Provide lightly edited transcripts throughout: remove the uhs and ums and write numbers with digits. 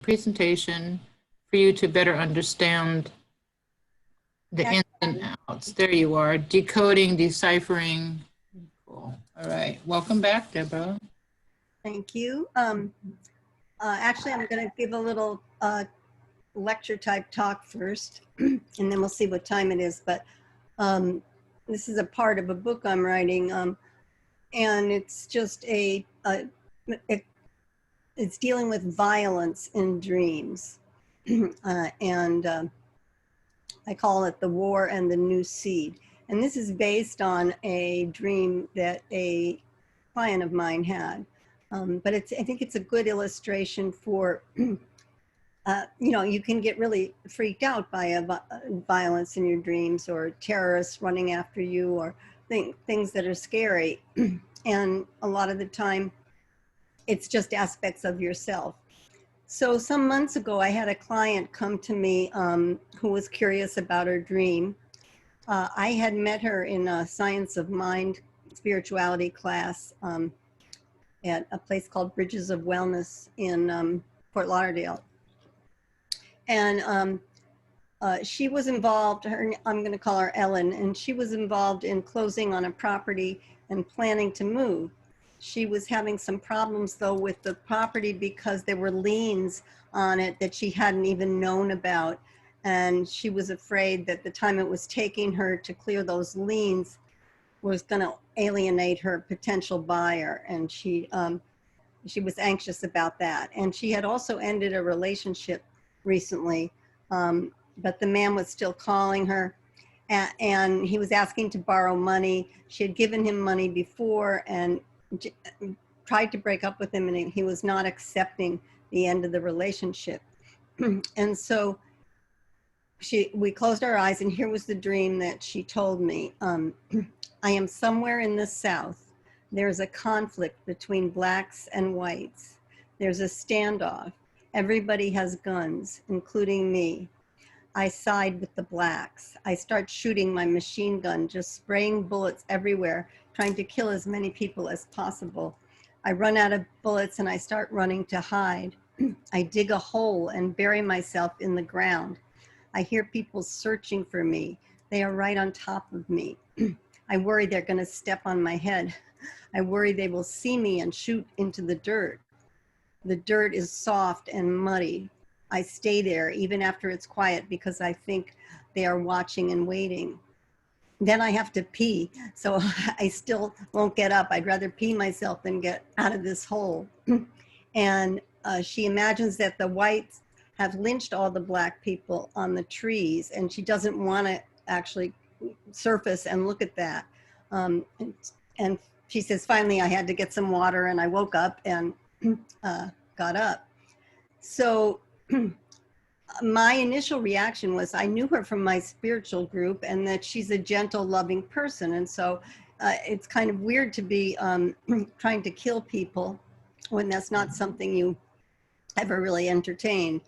presentation for you to better understand the ins and outs. There you are, decoding, deciphering. Cool. All right, welcome back, Deborah. Thank you. Actually, I'm going to give a little lecture type talk first, and then we'll see what time it is. But this is a part of a book I'm writing, and it's just it's dealing with violence in dreams, and I call it The War and the New Seed. And this is based on a dream that a client of mine had. But I think it's a good illustration for, you know, you can get really freaked out by violence in your dreams, or terrorists running after you, or things that are scary. And a lot of the time, it's just aspects of yourself. So some months ago, I had a client come to me who was curious about her dream. I had met her in a Science of Mind spirituality class at a place called Bridges of Wellness in Fort Lauderdale. And she was involved, I'm going to call her Ellen, and she was involved in closing on a property and planning to move. She was having some problems though with the property because there were liens on it that she hadn't even known about. And she was afraid that the time it was taking her to clear those liens was going to alienate her potential buyer. And she was anxious about that. And she had also ended a relationship recently, but the man was still calling her, and he was asking to borrow money. She had given him money before and tried to break up with him, and he was not accepting the end of the relationship. And so we closed our eyes, and here was the dream that she told me. I am somewhere in the South. There's a conflict between blacks and whites. There's a standoff. Everybody has guns, including me. I side with the blacks. I start shooting my machine gun, just spraying bullets everywhere, trying to kill as many people as possible. I run out of bullets and I start running to hide. I dig a hole and bury myself in the ground. I hear people searching for me. They are right on top of me. I worry they're going to step on my head. I worry they will see me and shoot into the dirt. The dirt is soft and muddy. I stay there even after it's quiet because I think they are watching and waiting. Then I have to pee, so I still won't get up. I'd rather pee myself than get out of this hole. And she imagines that the whites have lynched all the black people on the trees, and she doesn't want to actually surface and look at that. And she says, finally, I had to get some water, and I woke up and got up. So my initial reaction was I knew her from my spiritual group and that she's a gentle, loving person. And so it's kind of weird to be trying to kill people when that's not something you ever really entertained.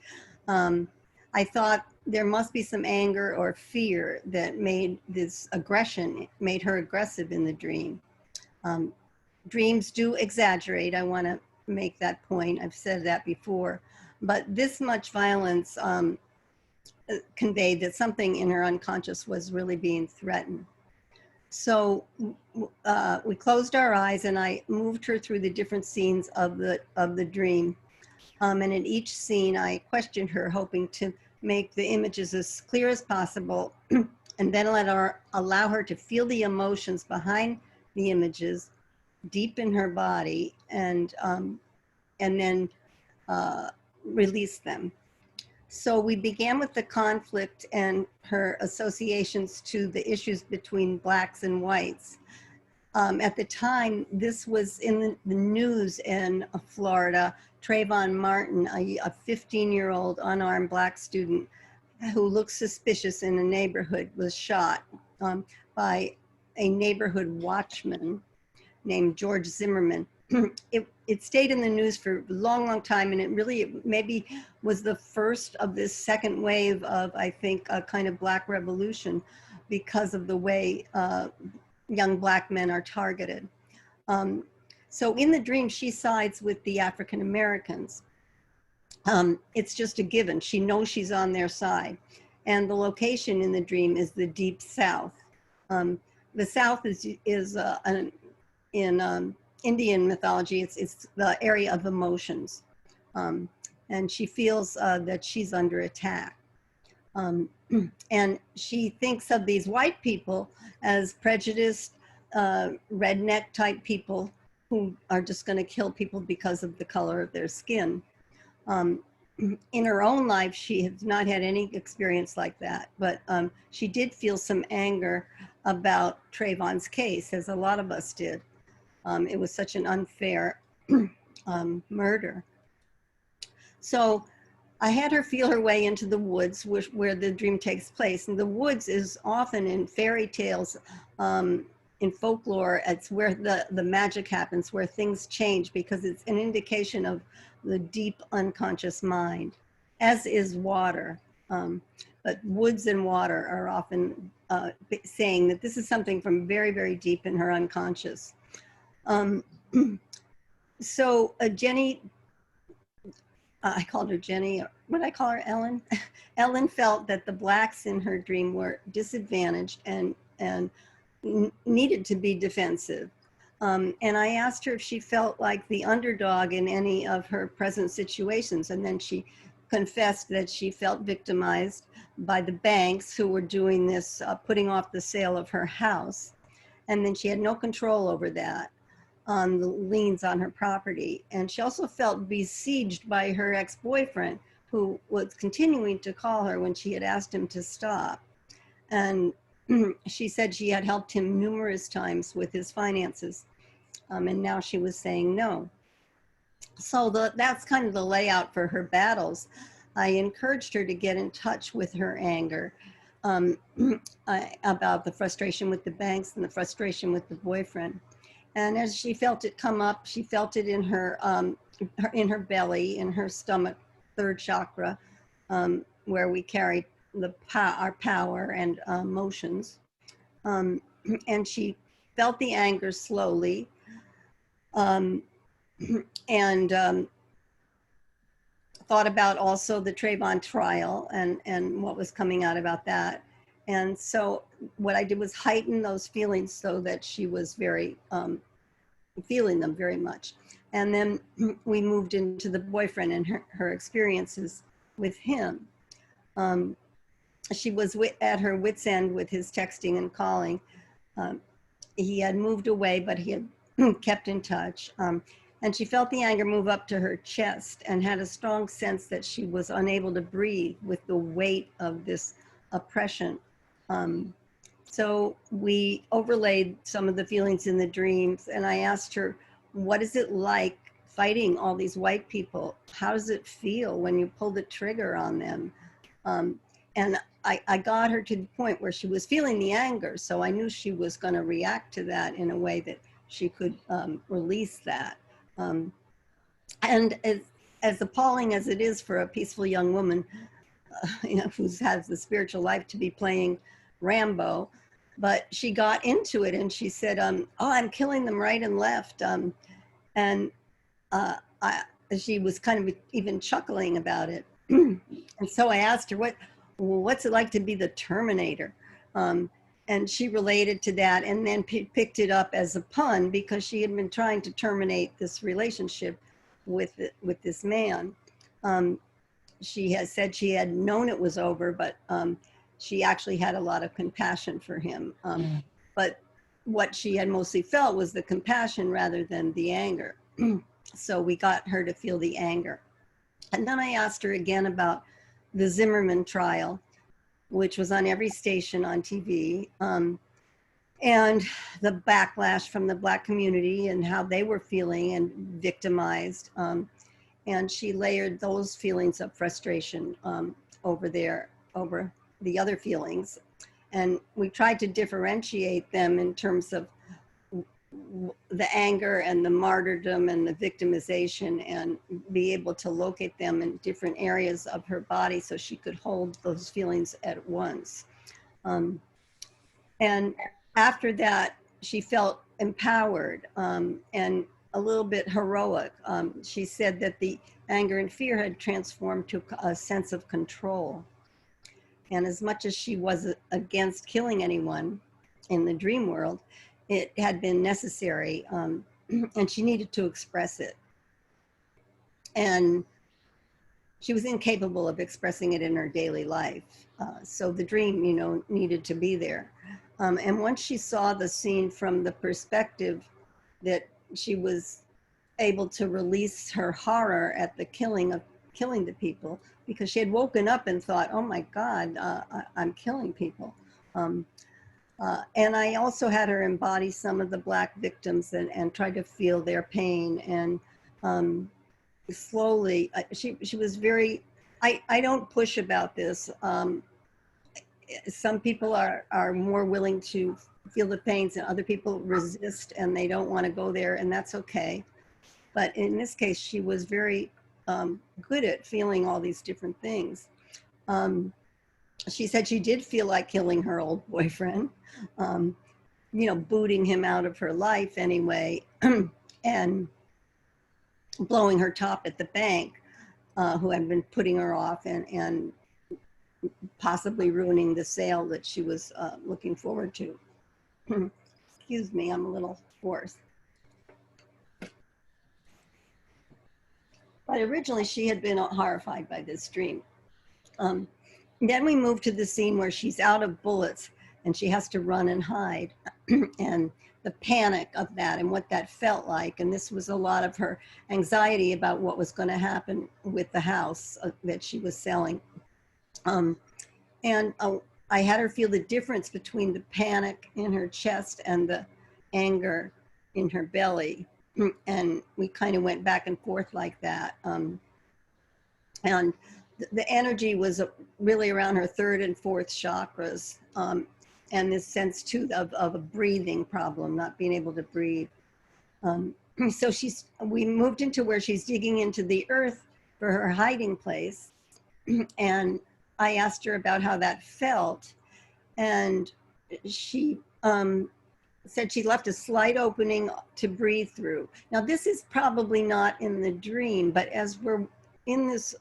I thought there must be some anger or fear that made this aggression, made her aggressive in the dream. Dreams do exaggerate. I want to make that point. I've said that before. But this much violence conveyed that something in her unconscious was really being threatened. So we closed our eyes and I moved her through the different scenes of the dream. And in each scene, I questioned her, hoping to make the images as clear as possible, and then allow her to feel the emotions behind the images deep in her body, and then release them. So we began with the conflict and her associations to the issues between blacks and whites. At the time, this was in the news in Florida. Trayvon Martin, a 15-year-old unarmed black student who looked suspicious in a neighborhood, was shot by a neighborhood watchman named George Zimmerman. It stayed in the news for a long, long time, and it really maybe was the first of this second wave of, I think, a kind of black revolution because of the way young black men are targeted. So in the dream, she sides with the African Americans. It's just a given. She knows she's on their side. And the location in the dream is the deep south. The south is in Indian mythology, it's the area of emotions. And she feels that she's under attack. And she thinks of these white people as prejudiced, redneck type people who are just going to kill people because of the color of their skin. In her own life, she has not had any experience like that, but she did feel some anger about Trayvon's case, as a lot of us did. It was such an unfair murder. So I had her feel her way into the woods where the dream takes place. And the woods is often in fairy tales, in folklore, it's where the magic happens, where things change, because it's an indication of the deep unconscious mind, as is water. But woods and water are often saying that this is something from very, very deep in her unconscious. So Jenny, I called her Jenny, what did I call her, Ellen? Ellen felt that the blacks in her dream were disadvantaged and needed to be defensive. And I asked her if she felt like the underdog in any of her present situations. And then she confessed that she felt victimized by the banks who were doing this, putting off the sale of her house. And then she had no control over that, on the liens on her property. And she also felt besieged by her ex-boyfriend, who was continuing to call her when she had asked him to stop. And she said she had helped him numerous times with his finances. And now she was saying no. So that's kind of the layout for her battles. I encouraged her to get in touch with her anger about the frustration with the banks and the frustration with the boyfriend. And as she felt it come up, she felt it in her belly, in her stomach, third chakra, where we carry our power and emotions. And she felt the anger slowly, and thought about also the Trayvon trial and what was coming out about that. And so what I did was heighten those feelings so that she was very, feeling them very much. And then we moved into the boyfriend and her experiences with him. She was at her wit's end with his texting and calling. He had moved away, but he had kept in touch. And she felt the anger move up to her chest and had a strong sense that she was unable to breathe with the weight of this oppression. So we overlaid some of the feelings in the dreams, and I asked her, what is it like fighting all these white people? How does it feel when you pull the trigger on them? And I got her to the point where she was feeling the anger, so I knew she was going to react to that in a way that she could release that. And as appalling as it is for a peaceful young woman, who has the spiritual life, to be playing Rambo, but she got into it and she said, oh, I'm killing them right and left. She was kind of even chuckling about it. And so I asked her, what's it like to be the Terminator? And she related to that and then picked it up as a pun because she had been trying to terminate this relationship with this man. She has said she had known it was over, but she actually had a lot of compassion for him. But what she had mostly felt was the compassion rather than the anger. So we got her to feel the anger. And then I asked her again about the Zimmerman trial, which was on every station on TV, and the backlash from the Black community and how they were feeling and victimized. And she layered those feelings of frustration over the other feelings. And we tried to differentiate them in terms of the anger and the martyrdom and the victimization, and be able to locate them in different areas of her body so she could hold those feelings at once. And after that, she felt empowered. And a little bit heroic. She said that the anger and fear had transformed to a sense of control. And as much as she was against killing anyone in the dream world, it had been necessary, and she needed to express it. And she was incapable of expressing it in her daily life. So the dream, you know, needed to be there. And once she saw the scene from the perspective that she was able to release her horror at the killing the people, because she had woken up and thought, oh my God, I'm killing people. And I also had her embody some of the Black victims and try to feel their pain. And slowly, she was very, I don't push about this. Some people are more willing to feel the pains, and other people resist and they don't want to go there, and that's okay. But in this case, she was very good at feeling all these different things. She said she did feel like killing her old boyfriend, you know, booting him out of her life anyway, and blowing her top at the bank, who had been putting her off and possibly ruining the sale that she was looking forward to. Excuse me, I'm a little hoarse. But originally she had been horrified by this dream. Then we move to the scene where she's out of bullets and she has to run and hide, and the panic of that and what that felt like. And this was a lot of her anxiety about what was going to happen with the house that she was selling. I had her feel the difference between the panic in her chest and the anger in her belly. And we kind of went back and forth like that. And the energy was really around her third and fourth chakras. And this sense too of a breathing problem, not being able to breathe. So we moved into where she's digging into the earth for her hiding place. And I asked her about how that felt. And she said she left a slight opening to breathe through. Now, this is probably not in the dream, but as we're in this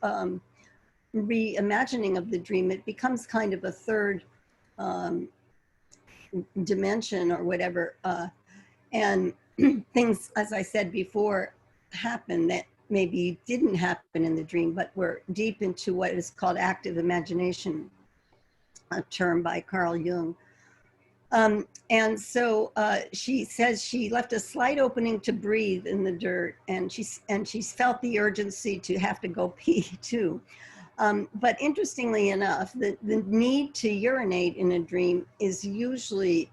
reimagining of the dream, it becomes kind of a third dimension or whatever. And things, as I said before, happen that maybe didn't happen in the dream, but were deep into what is called active imagination, a term by Carl Jung. And so she says she left a slight opening to breathe in the dirt, and she's felt the urgency to have to go pee too. But interestingly enough, the need to urinate in a dream is usually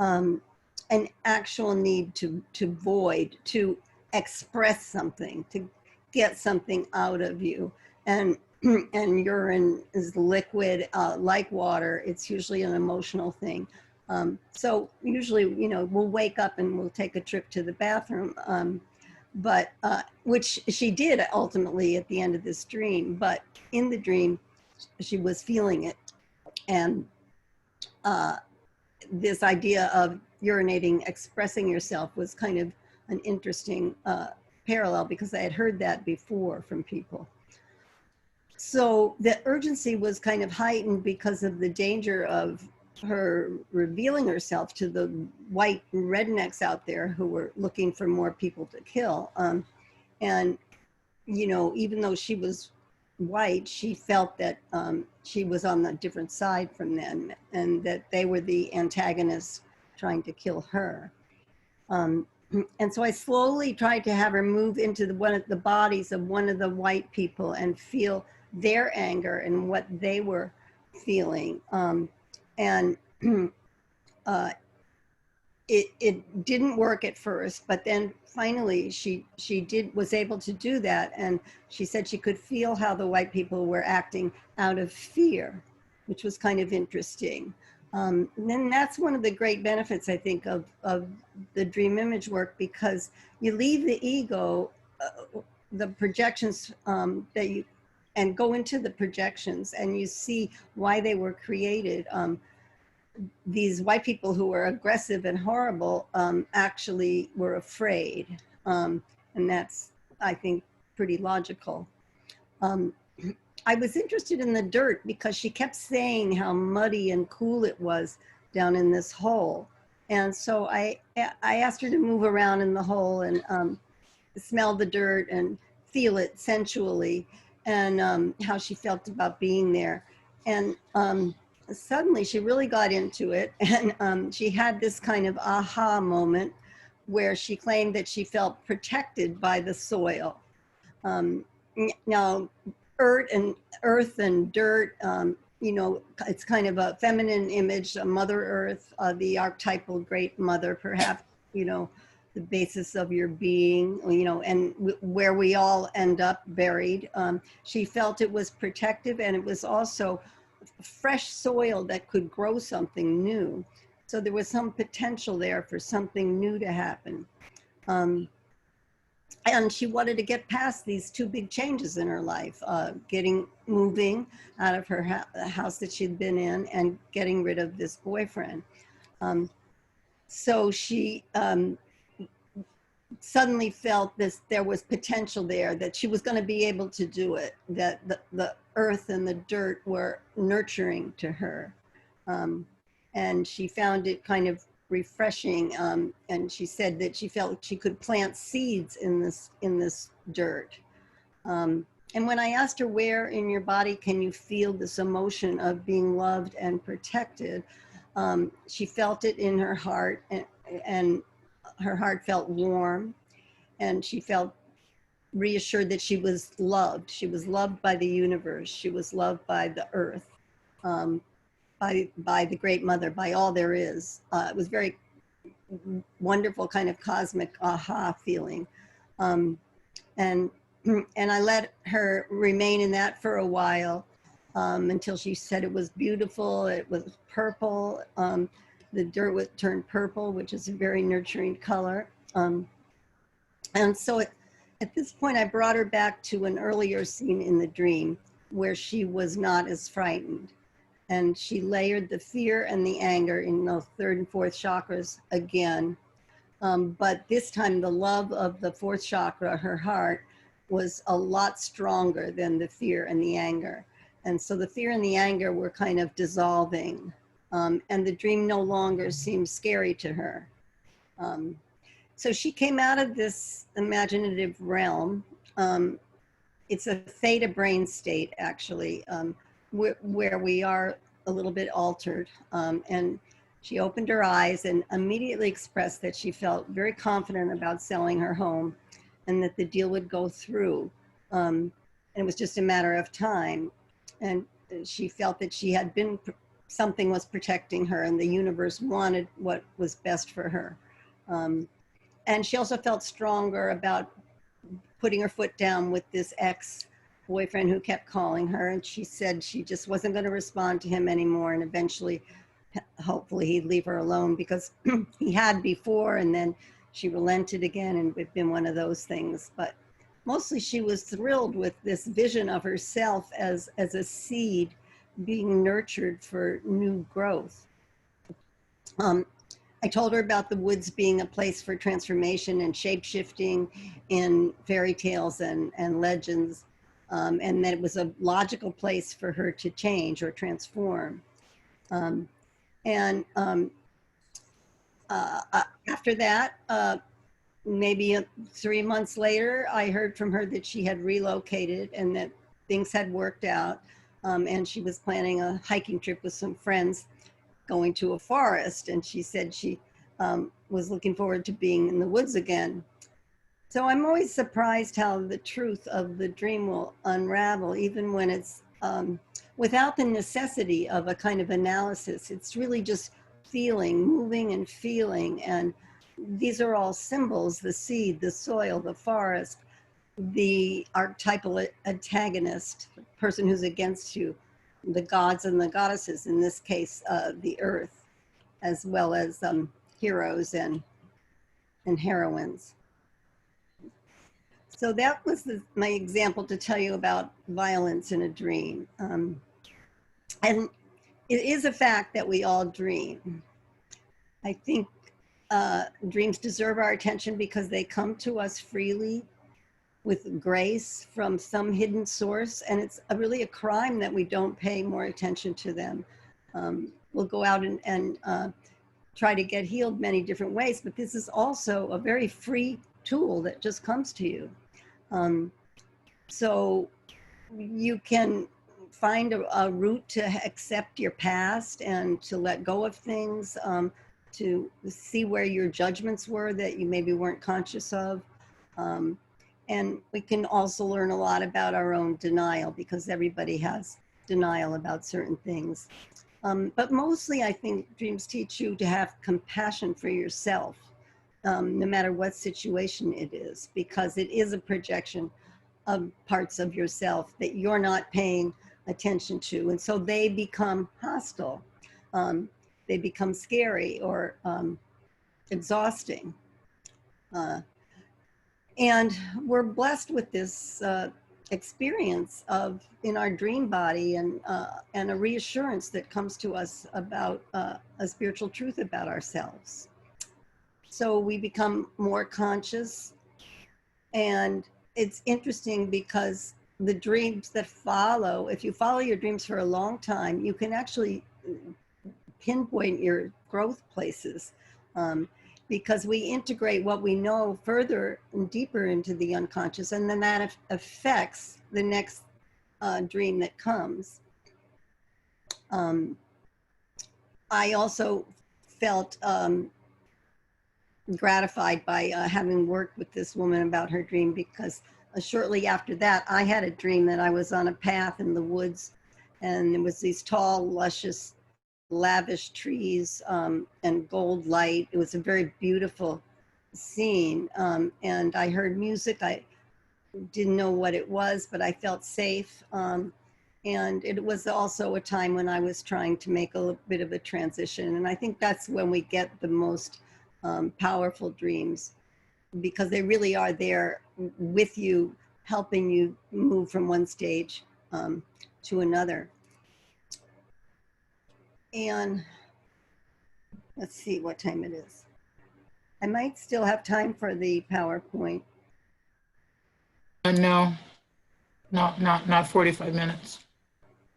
an actual need to void, to express something, to get something out of you. And urine is liquid, like water. It's usually an emotional thing. So usually, you know, we'll wake up and we'll take a trip to the bathroom, but which she did ultimately at the end of this dream. But in the dream, she was feeling it. And this idea of urinating, expressing yourself, was kind of an interesting parallel, because I had heard that before from people. So the urgency was kind of heightened because of the danger of her revealing herself to the white rednecks out there who were looking for more people to kill. And, you know, even though she was white, she felt that she was on the different side from them, and that they were the antagonists trying to kill her. And so I slowly tried to have her move into one of the bodies of one of the white people and feel their anger and what they were feeling. And it didn't work at first, but then finally she was able to do that. And she said she could feel how the white people were acting out of fear, which was kind of interesting. And then that's one of the great benefits, I think, of the dream image work, because you leave the ego, the projections and go into the projections, and you see why they were created. These white people who were aggressive and horrible actually were afraid. And that's, I think, pretty logical. I was interested in the dirt because she kept saying how muddy and cool it was down in this hole. And so I asked her to move around in the hole and smell the dirt and feel it sensually, and how she felt about being there. And suddenly she really got into it, and she had this kind of aha moment where she claimed that she felt protected by the soil. Now, earth and dirt, you know, it's kind of a feminine image, a Mother Earth, the archetypal great mother, perhaps, you know, the basis of your being, you know, and where we all end up buried. She felt it was protective, and it was also fresh soil that could grow something new. So there was some potential there for something new to happen. And she wanted to get past these two big changes in her life, moving out of her house that she'd been in and getting rid of this boyfriend. So she suddenly felt there was potential there, that she was going to be able to do it, that the earth and the dirt were nurturing to her. And she found it kind of refreshing, and she said that she felt she could plant seeds in this dirt. And when I asked her, where in your body can you feel this emotion of being loved and protected, she felt it in her heart, and her heart felt warm, and she felt reassured that she was loved. She was loved by the universe. She was loved by the earth, by the great mother, by all there is. It was very wonderful, kind of cosmic aha feeling. And I let her remain in that for a while, until she said it was beautiful. It was purple. The dirt would turn purple, which is a very nurturing color. And so at this point, I brought her back to an earlier scene in the dream where she was not as frightened. And she layered the fear and the anger in the third and fourth chakras again. But this time, the love of the fourth chakra, her heart, was a lot stronger than the fear and the anger. And so the fear and the anger were kind of dissolving. And the dream no longer seemed scary to her. So she came out of this imaginative realm. It's a theta brain state, actually, where we are a little bit altered. And she opened her eyes and immediately expressed that she felt very confident about selling her home and that the deal would go through. And it was just a matter of time. And she felt that she had been, something was protecting her, and the universe wanted what was best for her. And she also felt stronger about putting her foot down with this ex-boyfriend who kept calling her. And she said she just wasn't going to respond to him anymore. And eventually, hopefully, he'd leave her alone, because he had before, and then she relented again, and it's been one of those things. But mostly she was thrilled with this vision of herself as a seed being nurtured for new growth. I told her about the woods being a place for transformation and shape-shifting in fairy tales and legends, and that it was a logical place for her to change or transform. After that, maybe 3 months later, I heard from her that she had relocated and that things had worked out, and she was planning a hiking trip with some friends going to a forest, and she said she was looking forward to being in the woods again. So I'm always surprised how the truth of the dream will unravel, even when it's without the necessity of a kind of analysis. It's really just feeling, moving and feeling. And these are all symbols: the seed, the soil, the forest, the archetypal antagonist, the person who's against you, the gods and the goddesses, in this case, the earth, as well as heroes and heroines. So that was my example to tell you about violence in a dream. And it is a fact that we all dream. I think dreams deserve our attention because they come to us freely with grace from some hidden source, and it's really a crime that we don't pay more attention to them. We'll go out and try to get healed many different ways, but this is also a very free tool that just comes to you. So you can find a route to accept your past and to let go of things, to see where your judgments were that you maybe weren't conscious of. And we can also learn a lot about our own denial, because everybody has denial about certain things. But mostly I think dreams teach you to have compassion for yourself, no matter what situation it is, because it is a projection of parts of yourself that you're not paying attention to. And so they become hostile. They become scary or exhausting. And we're blessed with this experience of in our dream body and a reassurance that comes to us about a spiritual truth about ourselves. So we become more conscious, and it's interesting because the dreams that follow, if you follow your dreams for a long time, you can actually pinpoint your growth places, because we integrate what we know further and deeper into the unconscious, and then that affects the next dream that comes. I also felt gratified by having worked with this woman about her dream, because shortly after that, I had a dream that I was on a path in the woods, and there was these tall, luscious, lavish trees and gold light. It was a very beautiful scene, and I heard music. I didn't know what it was, but I felt safe. And it was also a time when I was trying to make a bit of a transition. And I think that's when we get the most powerful dreams, because they really are there with you, helping you move from one stage to another. And let's see what time it is. I might still have time for the PowerPoint. No, not 45 minutes.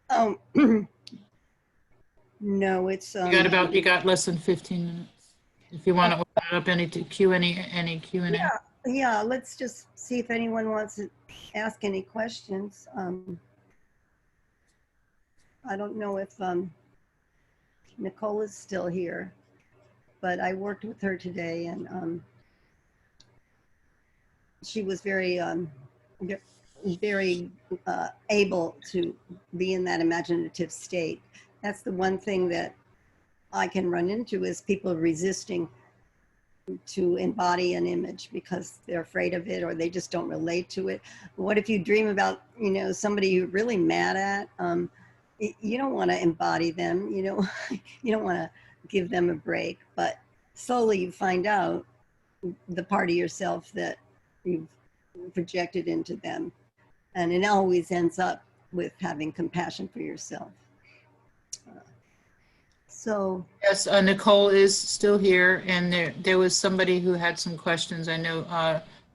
Oh, no, it's You got less than 15 minutes. If you want to open it up any Q&A. Yeah, let's just see if anyone wants to ask any questions. I don't know if Nicole is still here, but I worked with her today, and she was very able to be in that imaginative state. That's the one thing that I can run into, is people resisting to embody an image because they're afraid of it, or they just don't relate to it. What if you dream about, somebody you're really mad at? You don't want to embody them, you don't want to give them a break, but slowly you find out the part of yourself that you've projected into them. And it always ends up with having compassion for yourself. So yes, Nicole is still here, and there was somebody who had some questions. I know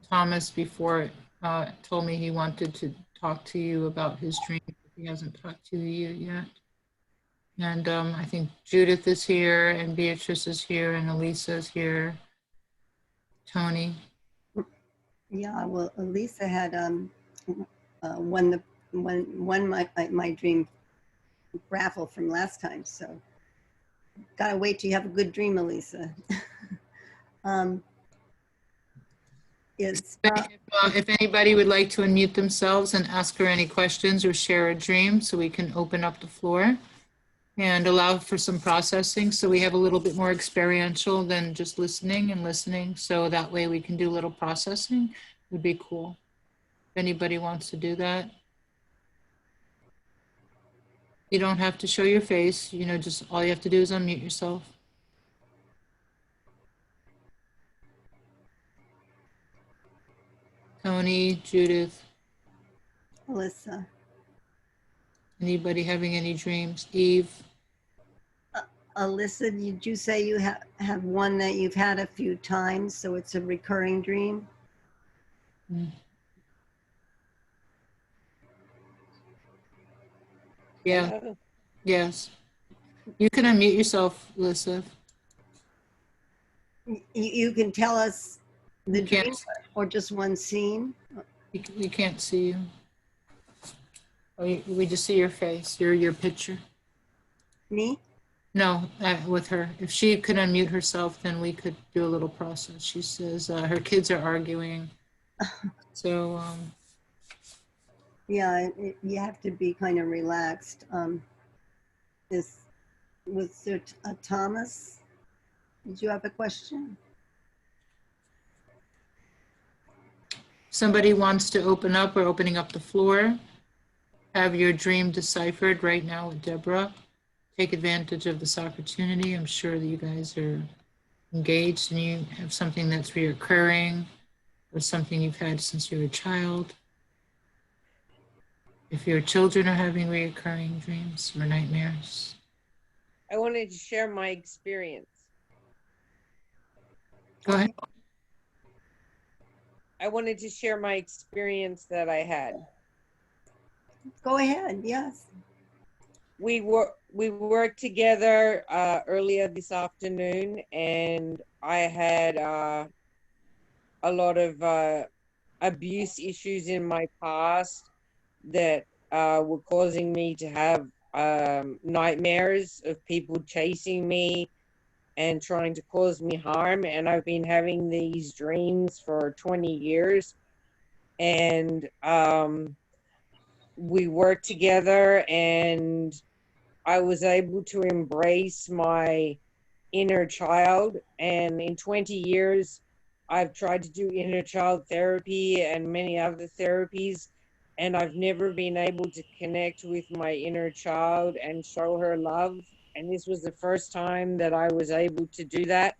Thomas before told me he wanted to talk to you about his dream. He hasn't talked to you yet. And I think Judith is here, and Beatrice is here, and Elisa is here. Tony. yeah, well, Elisa had won my dream raffle from last time, so gotta wait till you have a good dream, Elisa. If anybody would like to unmute themselves and ask her any questions or share a dream, so we can open up the floor and allow for some processing, so we have a little bit more experiential than just listening and listening, so that way we can do a little processing, would be cool. If anybody wants to do that. You don't have to show your face, just all you have to do is unmute yourself. Tony, Judith. Alyssa. Anybody having any dreams? Eve? Alyssa, did you say you have one that you've had a few times, so it's a recurring dream? Yeah, Hello? yes. You can unmute yourself, Alyssa. You can tell us the You can't, dream or just one scene? we can't see you. Oh, we just see your face, your picture. Me? No, with her. If she could unmute herself, then we could do a little process. She says her kids are arguing. So, Yeah, you have to be kind of relaxed. Was there a Thomas? Did you have a question? somebody wants to open up or opening up the floor. Have your dream deciphered right now with Deborah. Take advantage of this opportunity. I'm sure that you guys are engaged and you have something that's reoccurring or something you've had since you were a child. If your children are having reoccurring dreams or nightmares. I wanted to share my experience. Go ahead. I wanted to share my experience that I had. Go ahead, yes. We worked together earlier this afternoon, and I had a lot of abuse issues in my past that were causing me to have nightmares of people chasing me and trying to cause me harm. And I've been having these dreams for 20 years. And we worked together, and I was able to embrace my inner child. And in 20 years, I've tried to do inner child therapy and many other therapies, and I've never been able to connect with my inner child and show her love. And this was the first time that I was able to do that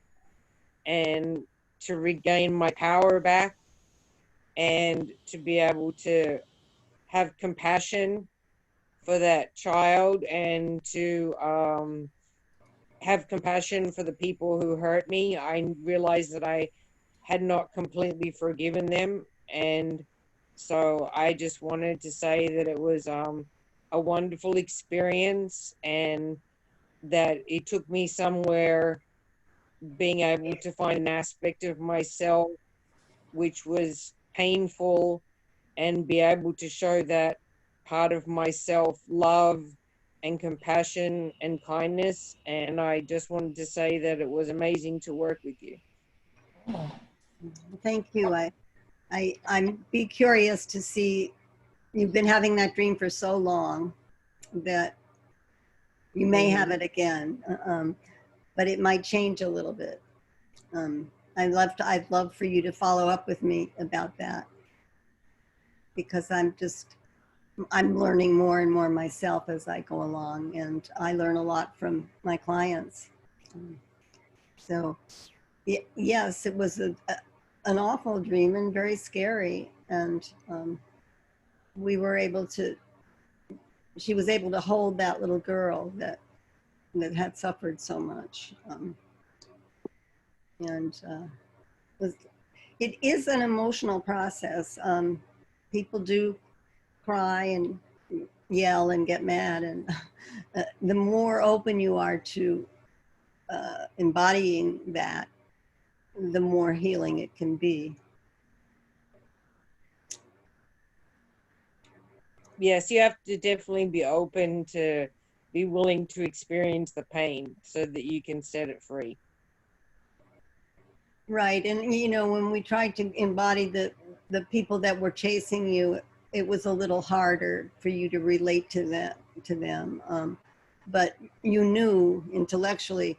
and to regain my power back and to be able to have compassion for that child and to have compassion for the people who hurt me. I realized that I had not completely forgiven them. And so I just wanted to say that it was a wonderful experience, and that it took me somewhere, being able to find an aspect of myself which was painful and be able to show that part of myself love and compassion and kindness. And I just wanted to say that it was amazing to work with you. Thank you. I'm be curious to see, you've been having that dream for so long that you may have it again, but it might change a little bit. I'd love for you to follow up with me about that, because I'm learning more and more myself as I go along, and I learn a lot from my clients. So yes, it was an awful dream and very scary. And she was able to hold that little girl that had suffered so much. It is an emotional process. People do cry and yell and get mad, and the more open you are to embodying that, the more healing it can be. Yes, you have to definitely be open to be willing to experience the pain so that you can set it free. Right. And when we tried to embody the people that were chasing you, it was a little harder for you to relate to them. But you knew intellectually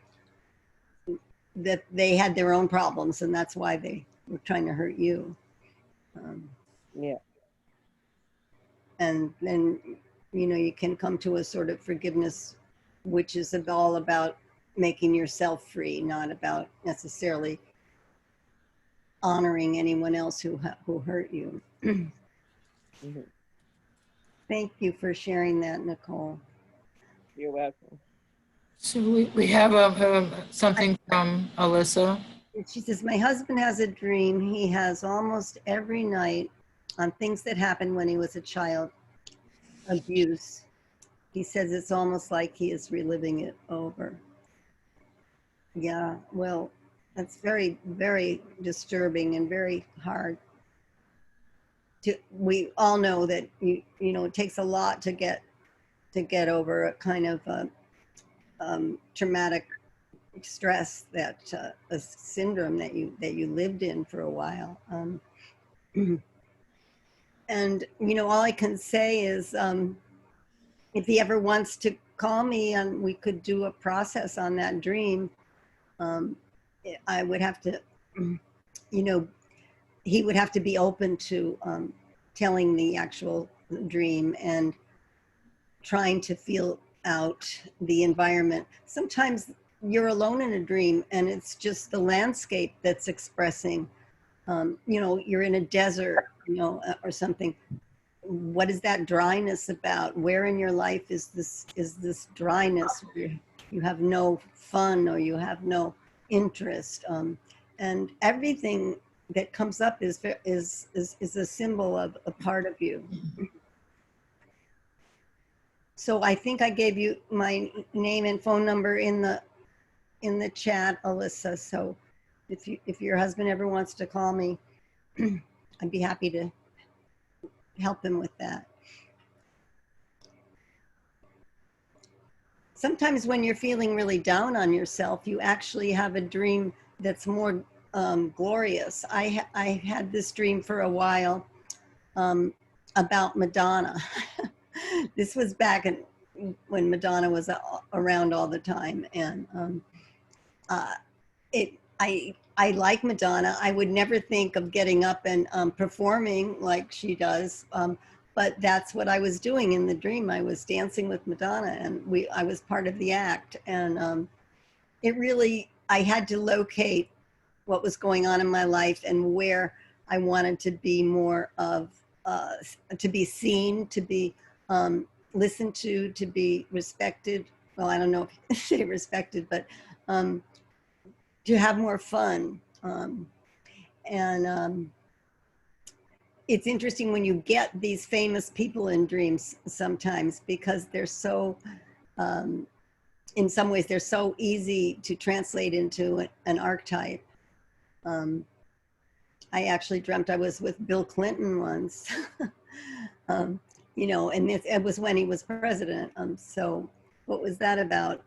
that they had their own problems, and that's why they were trying to hurt you. Yeah. And then, you can come to a sort of forgiveness, which is all about making yourself free, not about necessarily honoring anyone else who hurt you. Mm-hmm. Thank you for sharing that, Nicole. You're welcome. So we have something from Alyssa. She says, my husband has a dream he has almost every night on things that happened when he was a child. Abuse. He says it's almost like he is reliving it over. Yeah, well, that's very, very disturbing and very hard. We all know that you know it takes a lot to get over a kind of traumatic stress, that a syndrome that you lived in for a while. And you know, all I can say is, if he ever wants to call me and we could do a process on that dream, I would have to, you know, he would have to be open to telling the actual dream and trying to feel out the environment. Sometimes you're alone in a dream and it's just the landscape that's expressing, you know, you're in a desert, you know, or something. What is that dryness about? Where in your life is this dryness where you have no fun or you have no interest? And everything that comes up is a symbol of a part of you. So I think I gave you my name and phone number in the chat, Alyssa. So if your husband ever wants to call me, I'd be happy to help him with that. Sometimes when you're feeling really down on yourself, you actually have a dream that's more glorious. I had this dream for a while about Madonna. This was back when Madonna was around all the time, and I like Madonna. I would never think of getting up and performing like she does, but that's what I was doing in the dream. I was dancing with Madonna, and I was part of the act. And it really, I had to locate what was going on in my life and where I wanted to be more of, to be seen, to be listened to be respected. Well, I don't know if you say respected, but to have more fun. It's interesting when you get these famous people in dreams sometimes, because they're so, in some ways, they're so easy to translate into an archetype. I actually dreamt I was with Bill Clinton once, you know, and it was when he was president. So what was that about?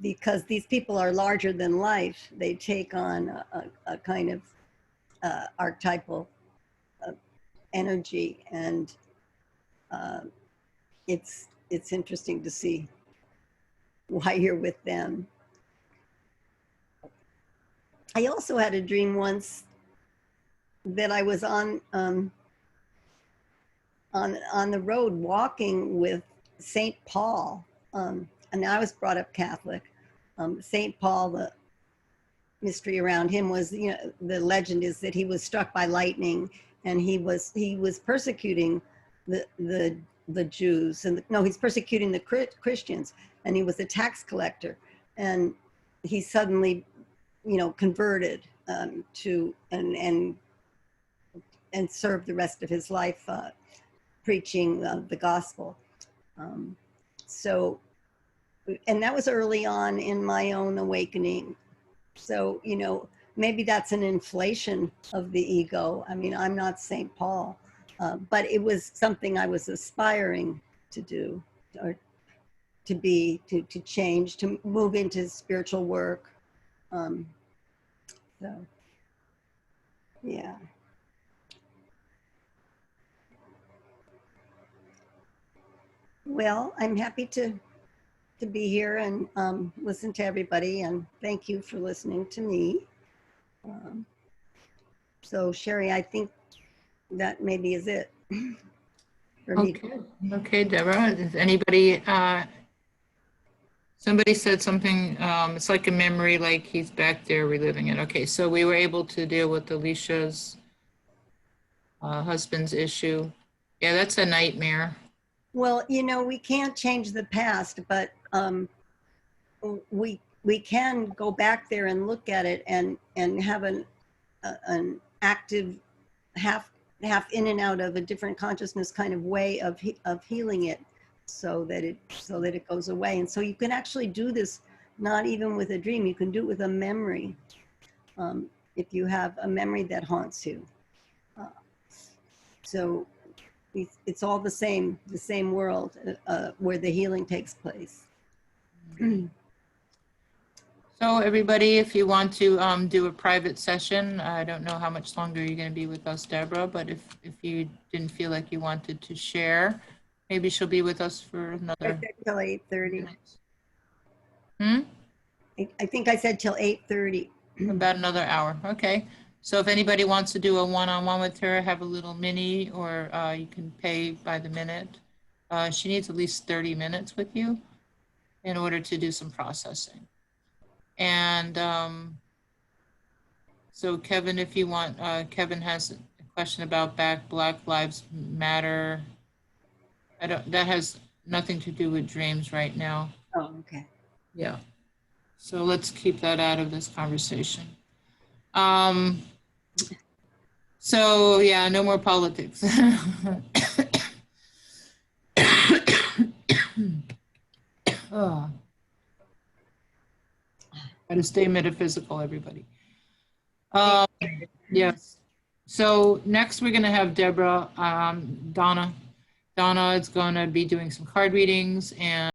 Because these people are larger than life. They take on a kind of archetypal energy, and it's interesting to see why you're with them. I also had a dream once that I was on the road walking with St. Paul, and I was brought up Catholic. St. Paul, the mystery around him was, you know, the legend is that he was struck by lightning, and he was persecuting the Jews, and no, he's persecuting the Christians, and he was a tax collector, and he suddenly, you know, converted to and served the rest of his life preaching the gospel. So, and that was early on in my own awakening. So, you know, maybe that's an inflation of the ego. I mean, I'm not St. Paul, but it was something I was aspiring to do, or to be, to change, to move into spiritual work. So, yeah. Well, I'm happy to be here and listen to everybody, and thank you for listening to me. So Sheri, I think that maybe is it for me. Okay, Deborah, is anybody, somebody said something, it's like a memory, like he's back there reliving it. Okay, so we were able to deal with Alicia's husband's issue. Yeah, that's a nightmare. Well, you know, we can't change the past, but we can go back there and look at it and have an active half in and out of a different consciousness kind of way of healing it, so that it goes away. And so you can actually do this not even with a dream. You can do it with a memory, if you have a memory that haunts you. So it's all the same world where the healing takes place. So everybody, if you want to do a private session, I don't know how much longer you're going to be with us, Deborah, but if you didn't feel like you wanted to share, maybe she'll be with us for another Till 8:30. minutes. I think I said till 8:30. About another hour. Okay. So if anybody wants to do a one-on-one with her, have a little mini, or you can pay by the minute. She needs at least 30 minutes with you in order to do some processing. And so Kevin, if you want, Kevin has a question about Black Lives Matter. That has nothing to do with dreams right now. Oh, okay. Yeah. So let's keep that out of this conversation. So yeah, no more politics. Oh. Got to stay metaphysical, everybody. Yes. So next we're going to have Deborah, Donna. Donna is going to be doing some card readings, and